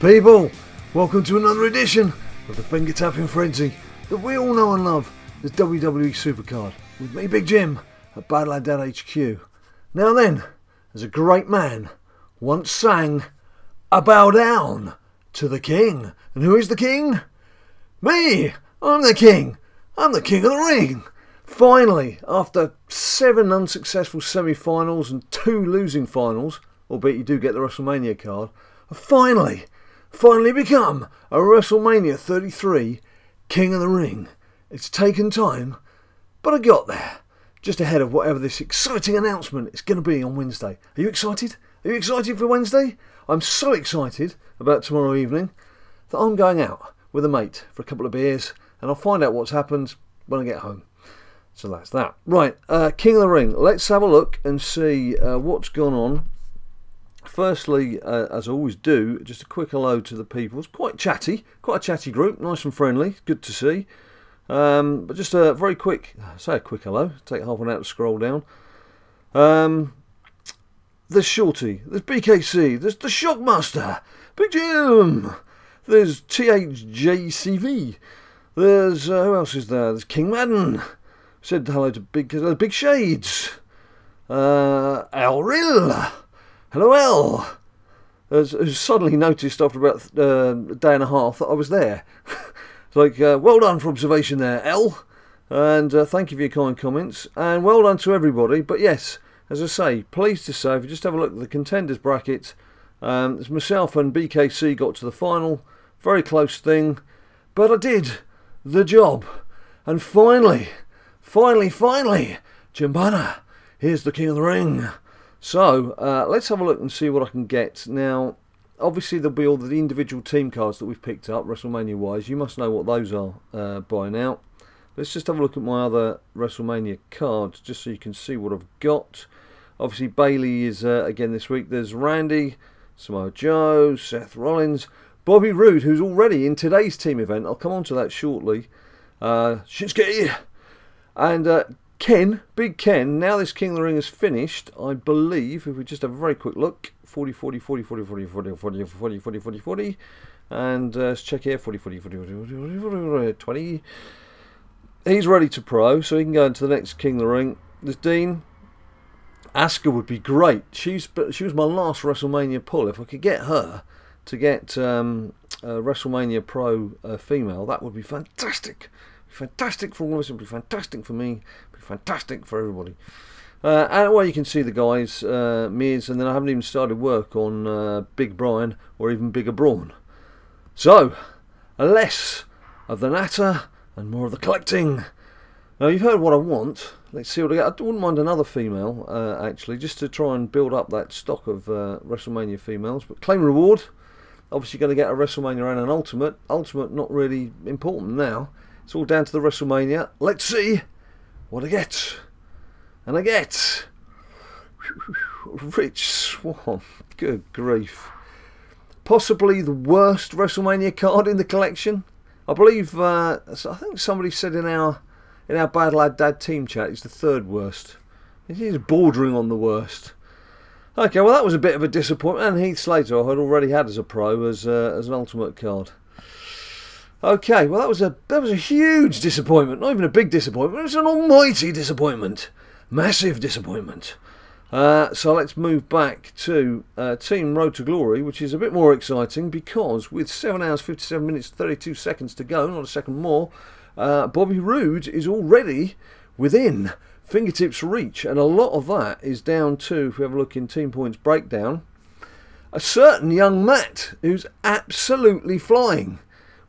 People, welcome to another edition of the finger tapping frenzy that we all know and love as WWE SuperCard with me, Big Jim, at BadLadDad HQ. Now then, as a great man once sang, "I bow down to the king." And who is the king? Me! I'm the king! I'm the king of the ring! Finally, after 7 unsuccessful semi-finals and 2 losing finals, albeit you do get the WrestleMania card, I finally become a WrestleMania 33 King of the Ring. It's taken time, but I got there, just ahead of whatever this exciting announcement is going to be on Wednesday. Are you excited? Are you excited for Wednesday? I'm so excited about tomorrow evening that I'm going out with a mate for a couple of beers and I'll find out what's happened when I get home. So that's that. Right, King of the Ring. Let's have a look and see what's gone on. Firstly, as I always do, just a quick hello to the people. It's quite a chatty group, nice and friendly, good to see. But just a very quick, say a quick hello, take half an hour to scroll down. There's Shorty, there's BKC, there's the Shockmaster, Big Jim, there's THJCV, there's, who else is there? There's King Madden, said hello to Big Shades, Al Rill. Hello, El. Who's suddenly noticed after about a day and a half that I was there. It's like, well done for observation there, El. And thank you for your kind comments. And well done to everybody. But yes, as I say, pleased to say, if you just have a look at the contenders bracket, it's myself and BKC got to the final. Very close thing. But I did the job. And finally, Jimbana, here's the King of the Ring. So, let's have a look and see what I can get. Now, obviously there'll be all the individual team cards that we've picked up, WrestleMania-wise. You must know what those are by now. Let's just have a look at my other WrestleMania cards, just so you can see what I've got. Obviously, Bailey is, again, this week. There's Randy, Samoa Joe, Seth Rollins, Bobby Roode, who's already in today's team event. I'll come on to that shortly. Shinsuke, and Ken, Big Ken. Now this King of the Ring is finished, I believe, if we just have a very quick look, 40, 40, 40, 40, 40, 40, 40, 40, 40, 40, 40, and let's check here, 40, 40, 40, 40, 40, 20. He's ready to pro, so he can go into the next King of the Ring. There's Dean. Asuka would be great. She was my last WrestleMania pull. If I could get her to get WrestleMania Pro female, that would be fantastic. Fantastic for all of us, it'd be fantastic for me, it'd be fantastic for everybody. And well, you can see the guys, Miz, and then I haven't even started work on Big Brian or even Bigger Braun. So, less of the natter and more of the collecting. Now, you've heard what I want. Let's see what I get. I wouldn't mind another female, actually, just to try and build up that stock of WrestleMania females. But claim reward, obviously going to get a WrestleMania and an Ultimate. Ultimate not really important now. It's all down to the WrestleMania. Let's see what I get. And I get Rich Swann. Good grief. Possibly the worst WrestleMania card in the collection. I believe, I think somebody said in our BadLadDad team chat, it's the 3rd worst. It is bordering on the worst. Okay, well that was a bit of a disappointment. And Heath Slater I had already had as a pro, as an Ultimate card. Okay, well that was a huge disappointment. Not even a big disappointment. It was an almighty disappointment. Massive disappointment. So let's move back to Team Road to Glory, which is a bit more exciting because with 7 hours, 57 minutes, 32 seconds to go, not a second more, Bobby Roode is already within fingertips reach. And a lot of that is down to, if we have a look in Team Points Breakdown, a certain young Matt who's absolutely flying.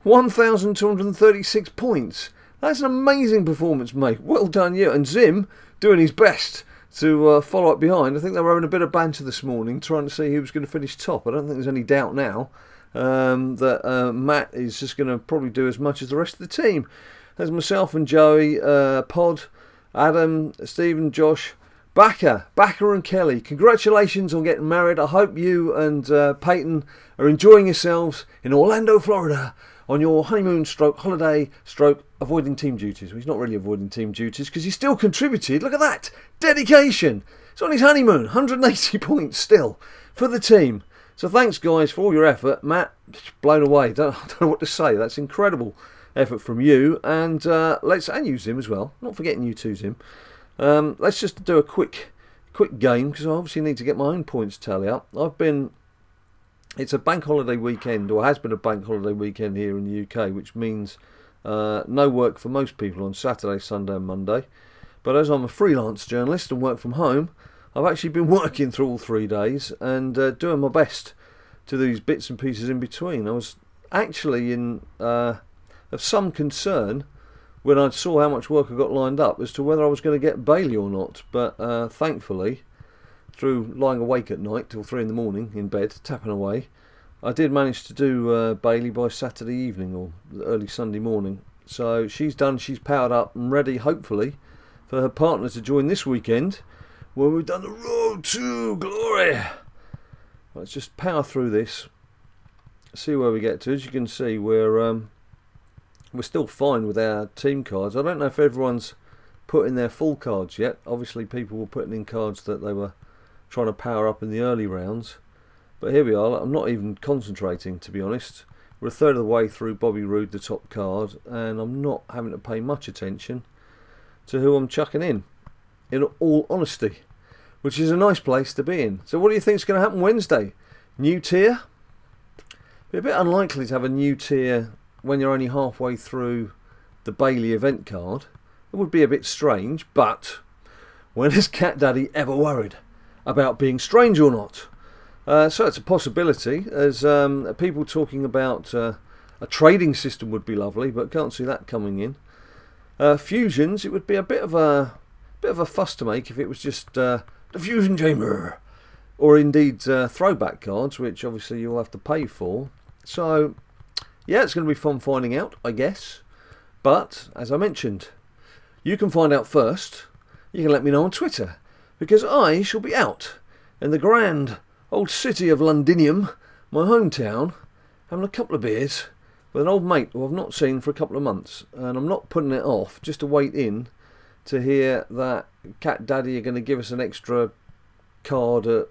1,236 points. That's an amazing performance, mate. Well done, you. And Zim doing his best to follow up behind. I think they were having a bit of banter this morning, trying to see who was going to finish top. I don't think there's any doubt now that Matt is just going to probably do as much as the rest of the team. There's myself and Joey, Pod, Adam, Stephen, Josh, Backer and Kelly. Congratulations on getting married. I hope you and Peyton are enjoying yourselves in Orlando, Florida, on your honeymoon stroke holiday stroke avoiding team duties. Well, he's not really avoiding team duties because he still contributed. Look at that. Dedication. He's on his honeymoon. 180 points still for the team. So thanks guys for all your effort. Matt, blown away. Don't know what to say. That's incredible effort from you, and and you Zim as well. Not forgetting you too, Zim. Let's just do a quick game, because I obviously need to get my own points tally up. It's a bank holiday weekend, or has been a bank holiday weekend here in the UK, which means no work for most people on Saturday, Sunday and Monday. But as I'm a freelance journalist and work from home, I've actually been working through all 3 days and doing my best to these bits and pieces in between. I was actually of some concern when I saw how much work I got lined up as to whether I was going to get Bailey or not. But thankfully, through lying awake at night till 3 in the morning in bed, tapping away, I did manage to do Bailey by Saturday evening or early Sunday morning. So she's done, she's powered up and ready, hopefully, for her partner to join this weekend when we've done the road to glory. Let's just power through this, see where we get to. As you can see, we're still fine with our team cards. I don't know if everyone's put in their full cards yet. Obviously people were putting in cards that they were trying to power up in the early rounds. But here we are. I'm not even concentrating, to be honest. We're a third of the way through Bobby Roode, the top card, and I'm not having to pay much attention to who I'm chucking in all honesty, which is a nice place to be in. So what do you think is going to happen Wednesday? New tier? Be a bit unlikely to have a new tier when you're only halfway through the Bailey event card. It would be a bit strange, but when has Cat Daddy ever worried about being strange or not? So it's a possibility. There's people talking about a trading system would be lovely, but can't see that coming in. Fusions, it would be a bit of a fuss to make if it was just the fusion chamber, or indeed throwback cards, which obviously you'll have to pay for. So yeah, it's going to be fun finding out, I guess. But as I mentioned, you can find out first. You can let me know on Twitter, because I shall be out in the grand old city of Londinium, my hometown, having a couple of beers with an old mate who I've not seen for a couple of months, and I'm not putting it off just to wait in to hear that Cat Daddy are going to give us an extra card at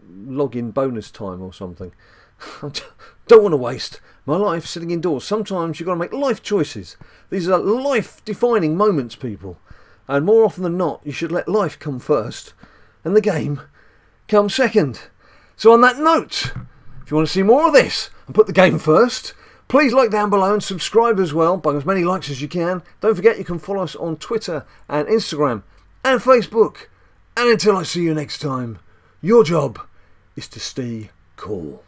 login bonus time or something. I don't want to waste my life sitting indoors. Sometimes you've got to make life choices. These are life-defining moments, people, and more often than not you should let life come first and the game come second. So on that note, if you want to see more of this and put the game first, please like down below and subscribe as well, by as many likes as you can. Don't forget you can follow us on Twitter and Instagram and Facebook. And until I see you next time, your job is to stay cool.